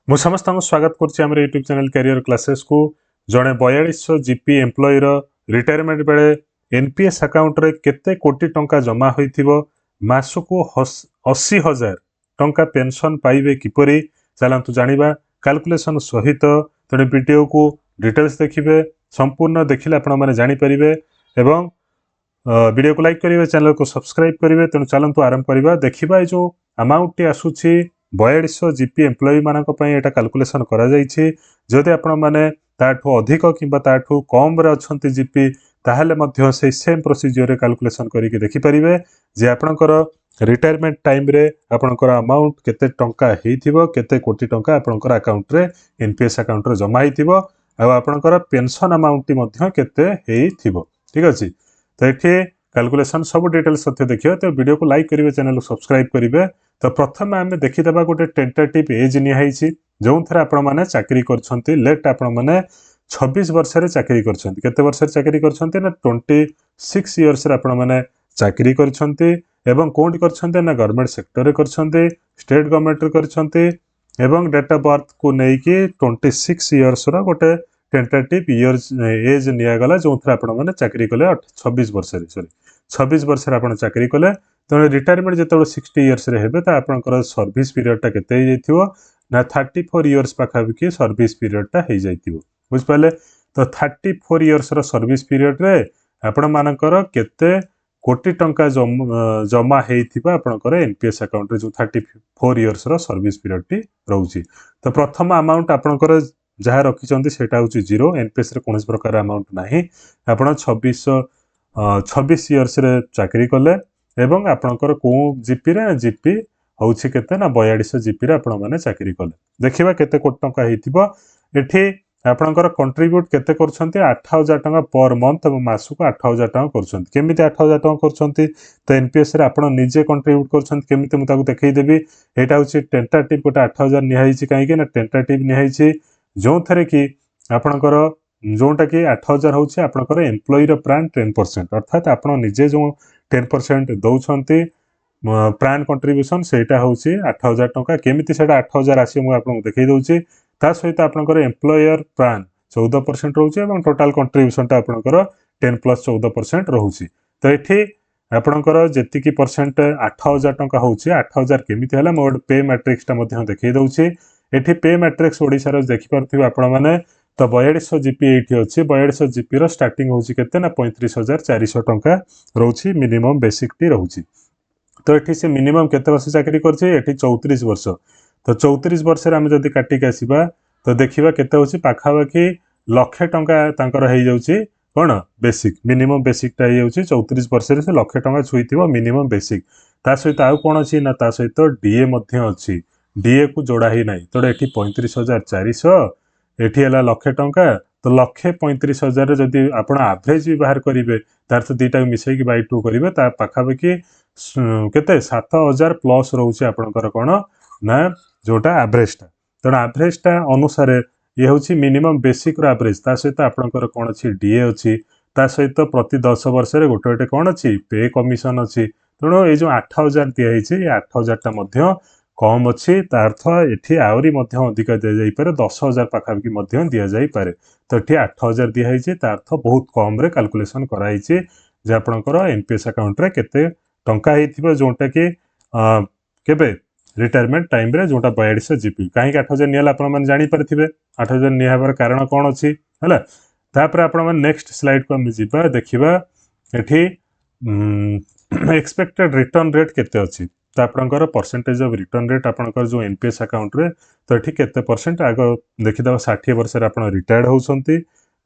ମୁଁ ସମସ୍ତଙ୍କୁ ସ୍ୱାଗତ କରୁଛି ଆମର ୟୁଟ୍ୟୁବ୍ ଚ୍ୟାନେଲ୍ କ୍ୟାରିୟର କ୍ଲାसेସ୍କୁ। ଜଣେ 4200 ଜିପି ଏମ୍ପ୍ଲୟିର ରିଟାୟାରମେଣ୍ଟ ବେଳେ ଏନ୍ପିଏସ୍ ଆକାଉଣ୍ଟରେ କେତେ କୋଟି ଟଙ୍କା ଜମା ହୋଇଥିବ, ମାସକୁ 80,000 ଟଙ୍କା ପେନ୍ସନ୍ ପାଇବେ କିପରି, ଚାଲନ୍ତୁ ଜାଣିବା କାଲକୁଲେସନ୍ ସହିତ। ତେଣୁ ଭିଡ଼ିଓକୁ ଡିଟେଲ୍ସ ଦେଖିବେ, ସମ୍ପୂର୍ଣ୍ଣ ଦେଖିଲେ ଆପଣମାନେ ଜାଣିପାରିବେ ଏବଂ ଭିଡ଼ିଓକୁ ଲାଇକ୍ କରିବେ, ଚ୍ୟାନେଲକୁ ସବସ୍କ୍ରାଇବ୍ କରିବେ। ତେଣୁ ଚାଲନ୍ତୁ ଆରମ୍ଭ କରିବା। ଦେଖିବା ଏ ଯେଉଁ ଆମାଉଣ୍ଟଟି ଆସୁଛି 4200 ଜିପି ଏମ୍ପ୍ଲୟି ମାନଙ୍କ ପାଇଁ ଏଟା କାଲକୁଲେସନ୍ କରାଯାଇଛି। ଯଦି ଆପଣମାନେ ତାଠୁ ଅଧିକ କିମ୍ବା ତାଠୁ କମ୍ରେ ଅଛନ୍ତି ଜିପି, ତାହେଲେ ମଧ୍ୟ ସେଇ ସେମ୍ ପ୍ରୋସିଜିଓରେ କାଲକୁଲେସନ୍ କରିକି ଦେଖିପାରିବେ ଯେ ଆପଣଙ୍କର ରିଟାୟାରମେଣ୍ଟ ଟାଇମ୍ରେ ଆପଣଙ୍କର ଆମାଉଣ୍ଟ କେତେ ଟଙ୍କା ହେଇଥିବ, କେତେ କୋଟି ଟଙ୍କା ଆପଣଙ୍କର ଆକାଉଣ୍ଟରେ ଏନ୍ପିଏସ୍ ଆକାଉଣ୍ଟରେ ଜମା ହେଇଥିବ, ଆଉ ଆପଣଙ୍କର ପେନ୍ସନ୍ ଆମାଉଣ୍ଟଟି ମଧ୍ୟ କେତେ ହେଇଥିବ। ଠିକ୍ ଅଛି, ତ ଏଠି କାଲକୁଲେସନ୍ ସବୁ ଡିଟେଲ୍ସ ତଥ୍ୟ ଦେଖିବା। ତ ଭିଡ଼ିଓକୁ ଲାଇକ୍ କରିବେ, ଚ୍ୟାନେଲକୁ ସବସ୍କ୍ରାଇବ୍ କରିବେ। ତ ପ୍ରଥମେ ଆମେ ଦେଖିଦେବା ଗୋଟେ ଟେଣ୍ଟାଟିଭ୍ ଏଜ୍ ନିଆହେଇଛି ଯେଉଁଥିରେ ଆପଣମାନେ ଚାକିରି କରିଛନ୍ତି। ଲେଟ୍ ଆପଣମାନେ 26 ବର୍ଷରେ ଚାକିରି କରିଛନ୍ତି। କେତେ ବର୍ଷରେ ଚାକିରି କରିଛନ୍ତି ନା 26 ଇୟର୍ସରେ ଆପଣମାନେ ଚାକିରି କରିଛନ୍ତି। ଏବଂ କେଉଁଠି କରିଛନ୍ତି ନା ଗଭର୍ଣ୍ଣମେଣ୍ଟ ସେକ୍ଟରରେ କରିଛନ୍ତି, ଷ୍ଟେଟ୍ ଗଭର୍ଣ୍ଣମେଣ୍ଟରେ କରିଛନ୍ତି ଏବଂ ଡେଟ୍ ଅଫ୍ ବର୍ଥକୁ ନେଇକି 26 ଇୟର୍ସର ଗୋଟେ ଟେଣ୍ଟାଟିଭ୍ ଏଜ୍ ନିଆଗଲା ଯେଉଁଥିରେ ଆପଣମାନେ ଚାକିରି କଲେ 26 ବର୍ଷରେ ଆପଣ ଚାକିରି କଲେ। ତେଣୁ ରିଟାୟାରମେଣ୍ଟ ଯେତେବେଳେ 60 ଇୟର୍ସରେ ହେବେ ତ ଆପଣଙ୍କର ସର୍ଭିସ୍ ପିରିୟଡ଼ଟା କେତେ ହେଇଯାଇଥିବ ନା 34 ଇୟର୍ସ ପାଖାପାଖି ସର୍ଭିସ୍ ପିରିୟଡ଼ଟା ହେଇଯାଇଥିବ। ବୁଝିପାରିଲେ? ତ 34 ଇୟର୍ସର ସର୍ଭିସ୍ ପିରିୟଡ଼ରେ ଆପଣମାନଙ୍କର କେତେ କୋଟି ଟଙ୍କା ଜମା ହେଇଥିବା ଆପଣଙ୍କର ଏନ୍ପିଏସ୍ ଆକାଉଣ୍ଟରେ ଯେଉଁ 34 ଇୟର୍ସର ସର୍ଭିସ୍ ପିରିୟଡ଼ଟି ରହୁଛି। ତ ପ୍ରଥମ ଆମାଉଣ୍ଟ ଆପଣଙ୍କର ଯାହା ରଖିଛନ୍ତି ସେଇଟା ହେଉଛି 0। ଏନ୍ପିଏସ୍ରେ କୌଣସି ପ୍ରକାର ଆମାଉଣ୍ଟ ନାହିଁ। ଆପଣ 26 ଇୟର୍ସରେ ଚାକିରି କଲେ ଏବଂ ଆପଣଙ୍କର କେଉଁ ଜିପିରେ ଜିପି ହେଉଛି କେତେ ନା 4200 ଜିପିରେ ଆପଣମାନେ ଚାକିରି କଲେ। ଦେଖିବା କେତେ କୋଟି ଟଙ୍କା ହେଇଥିବ। ଏଠି ଆପଣଙ୍କର କଣ୍ଟ୍ରିବ୍ୟୁଟ୍ କେତେ କରୁଛନ୍ତି, 8,000 ଟଙ୍କା ପର୍ ମନ୍ଥ ଏବଂ ମାସକୁ 8,000 ଟଙ୍କା କରୁଛନ୍ତି। କେମିତି 8,000 ଟଙ୍କା କରୁଛନ୍ତି? ତ ଏନ୍ପିଏସ୍ରେ ଆପଣ ନିଜେ କଣ୍ଟ୍ରିବ୍ୟୁଟ୍ କରୁଛନ୍ତି। କେମିତି ମୁଁ ତାକୁ ଦେଖେଇଦେବି। ଏଇଟା ହେଉଛି ଟେଣ୍ଟାଟିଭ୍ ଗୋଟେ 8,000 ନିଆହେଇଛି। କାହିଁକି ନା ଟେଣ୍ଟାଟିଭ୍ ନିଆହେଇଛି ଯେଉଁଥିରେ କି ଆପଣଙ୍କର ଯେଉଁଟାକି 8,000 ହେଉଛି ଆପଣଙ୍କର ଏମ୍ପ୍ଲୟିର ପ୍ରାନ୍ 10%, ଅର୍ଥାତ୍ ଆପଣ ନିଜେ ଯେଉଁ 10% ଦେଉଛନ୍ତି ପ୍ରାନ୍ କଣ୍ଟ୍ରିବ୍ୟୁସନ୍, ସେଇଟା ହେଉଛି 8,000 ଟଙ୍କା। କେମିତି ସେଇଟା 8,000 ଆସିବ ମୁଁ ଆପଣଙ୍କୁ ଦେଖେଇ ଦେଉଛି। ତା ସହିତ ଆପଣଙ୍କର ଏମ୍ପ୍ଲୟର ପ୍ରାନ୍ 14% ରହୁଛି ଏବଂ ଟୋଟାଲ୍ କଣ୍ଟ୍ରିବ୍ୟୁସନ୍ଟା ଆପଣଙ୍କର 10 + 14% ରହୁଛି। ତ ଏଠି ଆପଣଙ୍କର ଯେତିକି ପରସେଣ୍ଟ 8,000 ଟଙ୍କା ହେଉଛି, 8,000 କେମିତି ହେଲା ମୁଁ ଗୋଟେ ପେ ମ୍ୟାଟ୍ରିକ୍ସଟା ମଧ୍ୟ ଦେଖେଇ ଦେଉଛି। ଏଠି ପେ ମ୍ୟାଟ୍ରିକ୍ସ ଓଡ଼ିଶାର ଦେଖିପାରୁଥିବେ ଆପଣମାନେ। ତ 4200 ଜିପି ଏଇଠି ଅଛି। 4200 ଜିପିର ଷ୍ଟାର୍ଟିଂ ହେଉଛି କେତେ ନା 35,400 ଟଙ୍କା ରହୁଛି। ମିନିମମ୍ ବେସିକ୍ଟି ରହୁଛି। ତ ଏଠି ସେ ମିନିମମ୍ କେତେ ବର୍ଷ ଚାକିରି କରିଛି, ଏଠି 34 ବର୍ଷ। ତ 34 ବର୍ଷରେ ଆମେ ଯଦି କାଟିକି ଆସିବା ତ ଦେଖିବା କେତେ ହେଉଛି, ପାଖାପାଖି 1,00,000 ଟଙ୍କା ତାଙ୍କର ହେଇଯାଉଛି କ'ଣ ବେସିକ୍। ମିନିମମ୍ ବେସିକ୍ଟା ହେଇଯାଉଛି 34 ବର୍ଷରେ ସେ 1,00,000 ଟଙ୍କା ଛୁଇଁଥିବ ମିନିମମ୍ ବେସିକ୍। ତା ସହିତ ଆଉ କ'ଣ ଅଛି ନା ତା ସହିତ ଡିଏ ମଧ୍ୟ ଅଛି। ଡିଏକୁ ଯୋଡ଼ା ହେଇନାହିଁ। ତେଣୁ ଏଠି 35,400, ଏଠି ହେଲା 1,00,000 ଟଙ୍କା। ତ 1,35,000ରେ ଯଦି ଆପଣ ଆଭରେଜ୍ ବି ବାହାର କରିବେ, ତାର ତ ଦୁଇଟାକୁ ମିଶାଇକି ବାଇ 2 କରିବେ, ତା ପାଖାପାଖି କେତେ 7,000 ପ୍ଲସ୍ ରହୁଛି ଆପଣଙ୍କର କ'ଣ ନା ଯେଉଁଟା ଆଭରେଜଟା। ତେଣୁ ଆଭରେଜଟା ଅନୁସାରେ ଇଏ ହେଉଛି ମିନିମମ୍ ବେସିକ୍ର ଆଭରେଜ୍। ତା ସହିତ ଆପଣଙ୍କର କ'ଣ ଅଛି, ଡିଏ ଅଛି। ତା ସହିତ ପ୍ରତି 10 ବର୍ଷରେ ଗୋଟେ ଗୋଟେ କ'ଣ ଅଛି, ପେ କମିଶନ୍ ଅଛି। ତେଣୁ ଏଇ ଯେଉଁ 8,000 ଦିଆହେଇଛି, ଏ 8,000ଟା ମଧ୍ୟ କମ୍ ଅଛି। ତା ଅର୍ଥ ଏଠି ଆହୁରି ମଧ୍ୟ ଅଧିକା ଦିଆଯାଇପାରେ, 10,000 ପାଖାପାଖି ମଧ୍ୟ ଦିଆଯାଇପାରେ। ତ ଏଠି 8,000 ଦିଆହେଇଛି, ତା ଅର୍ଥ ବହୁତ କମ୍ରେ କାଲକୁଲେସନ୍ କରାହେଇଛି ଯେ ଆପଣଙ୍କର ଏନ୍ପିଏସ୍ ଆକାଉଣ୍ଟରେ କେତେ ଟଙ୍କା ହେଇଥିବ, ଯେଉଁଟାକି କେବେ ରିଟାୟାରମେଣ୍ଟ ଟାଇମ୍ରେ ଯେଉଁଟା 4200 ଜିପି। କାହିଁକି 8,000 ନିଆହେଲା ଆପଣମାନେ ଜାଣିପାରିଥିବେ। 8,000 ନିଆହେବାର କାରଣ କ'ଣ ଅଛି ହେଲା। ତାପରେ ଆପଣମାନେ ନେକ୍ସଟ ସ୍ଲାଇଡ୍କୁ ଆମେ ଯିବା, ଦେଖିବା ଏଠି ଏକ୍ସପେକ୍ଟେଡ୍ ରିଟର୍ନ ରେଟ୍ କେତେ ଅଛି। ତ ଆପଣଙ୍କର ପରସେଣ୍ଟେଜ୍ ଅଫ୍ ରିଟର୍ନ ରେଟ୍ ଆପଣଙ୍କର ଯେଉଁ ଏନ୍ପିଏସ୍ ଆକାଉଣ୍ଟରେ, ତ ଏଠି କେତେ ପରସେଣ୍ଟ ଆଗ ଦେଖିଦେବା। 60 ବର୍ଷରେ ଆପଣ ରିଟାୟାର୍ଡ ହେଉଛନ୍ତି।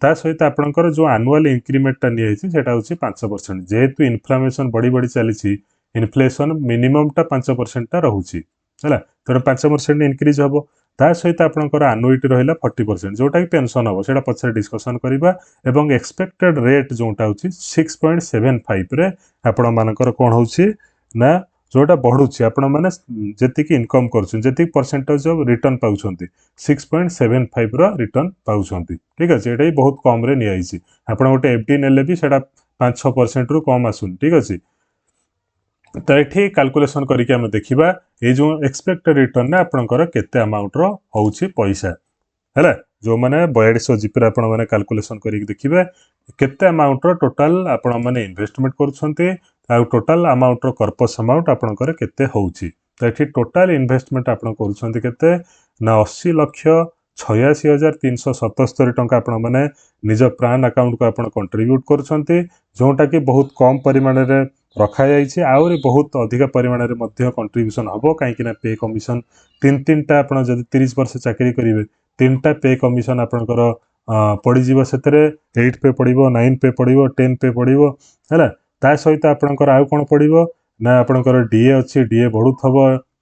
ତା ସହିତ ଆପଣଙ୍କର ଯେଉଁ ଆନୁଆଲ୍ ଇନକ୍ରିମେଣ୍ଟଟା ନିଆହେଇଛି ସେଇଟା ହେଉଛି 5%। ଯେହେତୁ ଇନଫ୍ଲାମେସନ୍ ବଢ଼ି ବଢ଼ି ଚାଲିଛି, ଇନଫ୍ଲେସନ୍ ମିନିମମ୍ଟା 5%ଟା ରହୁଛି ହେଲା। ତେଣୁ 5% ଇନକ୍ରିଜ୍ ହେବ। ତା ସହିତ ଆପଣଙ୍କର ଆନୁଇଟି ରହିଲା 40%, ଯେଉଁଟାକି ପେନ୍ସନ୍ ହେବ, ସେଇଟା ପଛରେ ଡିସ୍କସନ୍ କରିବା। ଏବଂ ଏକ୍ସପେକ୍ଟେଡ୍ ରେଟ୍ ଯେଉଁଟା ହେଉଛି 6.75ରେ ଆପଣମାନଙ୍କର କ'ଣ ହେଉଛି ନା ଯେଉଁଟା ବଢ଼ୁଛି, ଆପଣମାନେ ଯେତିକି ଇନକମ୍ କରୁଛନ୍ତି, ଯେତିକି ପରସେଣ୍ଟେଜ୍ ଅଫ୍ ରିଟର୍ନ ପାଉଛନ୍ତି, 6.75ର ରିଟର୍ନ ପାଉଛନ୍ତି। ଠିକ୍ ଅଛି, ଏଇଟା ବି ବହୁତ କମ୍ରେ ନିଆଯାଇଛି। ଆପଣ ଗୋଟେ ଏଫ୍ ଡି ନେଲେ ବି ସେଇଟା 5-6%ରୁ କମ୍ ଆସୁନି। ଠିକ୍ ଅଛି। तो ये कैलकुलेशन करके आम देखा ये जो एक्सपेक्टेड रिटर्न आपंकर केते अमाउंट रोचे पैसा है जो मैंने 4200 जीपी आपण मैंने कैलकुलेशन करके देखिए केते अमाउंट टोटाल आपण मैंने इन्वेस्टमेंट करुँच टोटाल अमाउंट कर्पस अमाउंट आपंकर केते होउची तो ये टोटाल इन्वेस्टमेंट आपण करुँचे ना 80,86,377 टंका आपण मैंने निज प्राण अकाउंट को आपण कंट्रीब्यूट करुँच जोटा कि बहुत कम परिमाण में रखा जाइए आहरी बहुत अधिक परिमाण में कंट्रीब्यूशन हम कहीं पे कमिशन तीन टा आप जब 30 वर्ष चाकरी करेंगे 3टा पे कमिशन आपंकर पड़ीज से 8 पे पड़ो 9 पे पड़ो 10 पे पड़ो है ता सहित आपंकर आउ कौन पड़ो ना आपंकर डीए अच्छी डीए बढ़ुव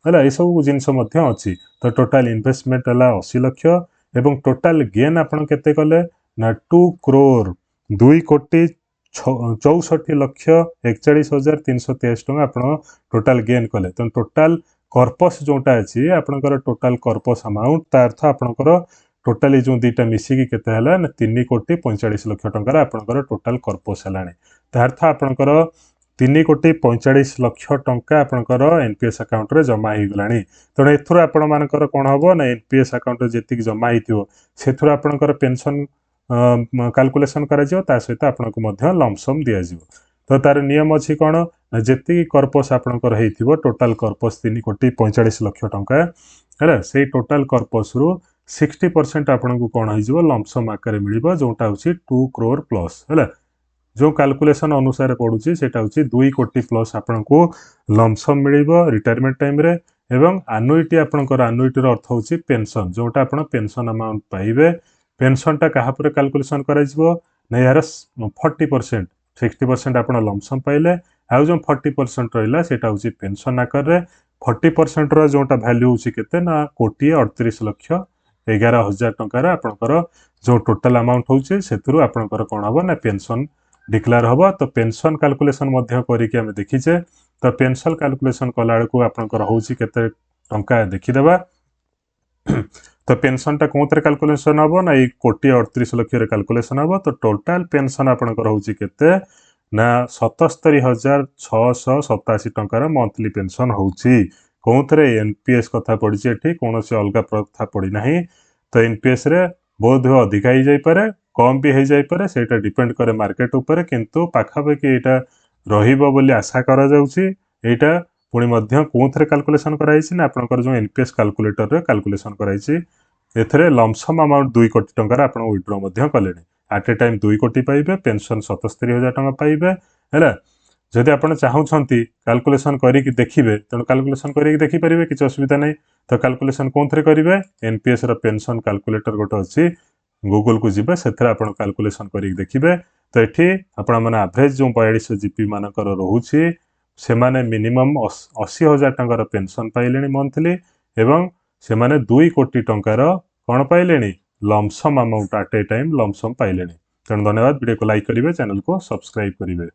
है ये सब जिनस अच्छी तो टोटाल इन्वेस्टमेंट है 80 लाख एवं टोटाल गेन आपन केते कले ना 2 करोड़ 2,64,41,323 टंका आपन टोटाल गेन कले तो टोटाल कर्पस जोटा अच्छी आपंकर टोटाल कर्पस अमाउंट ता अर्थ आपंकर टोटाली जो दीटा मिसिकी केते हला ना 3,45,00,000 टंकार आपंकर टोटाल कर्पस हलानी ता अर्थ आपंकर 3,45,00,000 टंका आपंकर एनपीएस अकाउंट रे जमा हो गलानी तेणु एथुर आपण मानकर कौन हम ना एनपीएस अकाउंट जी जमा हो से आपंकर पेंशन कैलकुलेशन करा सहित आपको लमसम दिज्व तो तार नियम अच्छी कौन ना जी कर्पस आपंकर हो टोटाल कर्पस 3,45,00,000 टंका है से टोटाल कर्पस रु 60% आपको कौन हो लमसम आकार मिल जोटा हूँ 2 करोड़ प्लस है जो कैलकुलेशन अनुसार पड़ुची सेटा हूँ 2 कोटी प्लस आपन को लमसम मिल रिटायरमेंट टाइम रे एवं आनुइटी आपंकर आनुइटी अर्थ हूँ पेंशन जोटा आप पेंशन अमाउंट पाइबे पेंशनटा क्या कैलकुलेशन कर यार 40% 60% आप लमसम पाइले आउ जो 40% रहा सेटा हूँ पेंशन आकार 40% रोटा भैल्यू हूँ केते ना 1,38,11,000 टंकार आपंकर जो टोटाल अमाउंट होचे सेतुरु आपंकर कौन हम ना पेंशन डिक्लेयर हम तो पेंशन कैलकुलेशन करके देखीचे तो पेंशन कैलकुलेशन कला बेलू आपंकर हूँ केते टंका देखीदेवा तो पेंशनटा कौन कैलकुलेशन हम ना 1,38,00,000 कैलकुलेशन हम तो टोटाल पेंशन आपंकर हूँ केते ना 77,687 टंकार मंथली पेंशन होउची कौन थे एनपीएस कथा पड़ी एठी कौन से अलग प्रथा पड़ी ना तो एनपीएस रे बहुत अधिका हो जापे कम भी हो जापे से डिपेंड करे मार्केट उपर किंतु पाखापाखि यहाँ रहिबो बोली आशा करा जाउची एटा पुणी कौन थे कैलकुलेशन कराई ना आपंकर जो एनपीएस कैलकुलेटर रे कैलकुलेशन कराई एथरे लमसम अमाउंट 2 कोटी टंकार आप विड्रो कले आट ए टाइम 2 कोटी पाइबे पेंशन 77,000 टंका पाइबे है जदि आप चाहूँगी कैलकुलेशन करके देखिए तेणु कैलकुलेशन करके देखिपारे किसी असुविधा नहीं तो कैलकुलेशन कौन थे करेंगे एनपीएस पेंशन कैलकुलेटर गोटे अच्छी गूगल को जी से कैलकुलेशन करके देखिए तो ये आपण एवरेज जो 4200 जीपी मानकर रोचे से मिनिमम 80,000 टंकार पेंशन पाइले मंथली एवं से 2 कोटी टंकार कौन पाइले lump sum amount at a time lump sum पाइले तेणु धन्यवाद वीडियो को लाइक करेंगे चैनल को सब्सक्राइब करेंगे।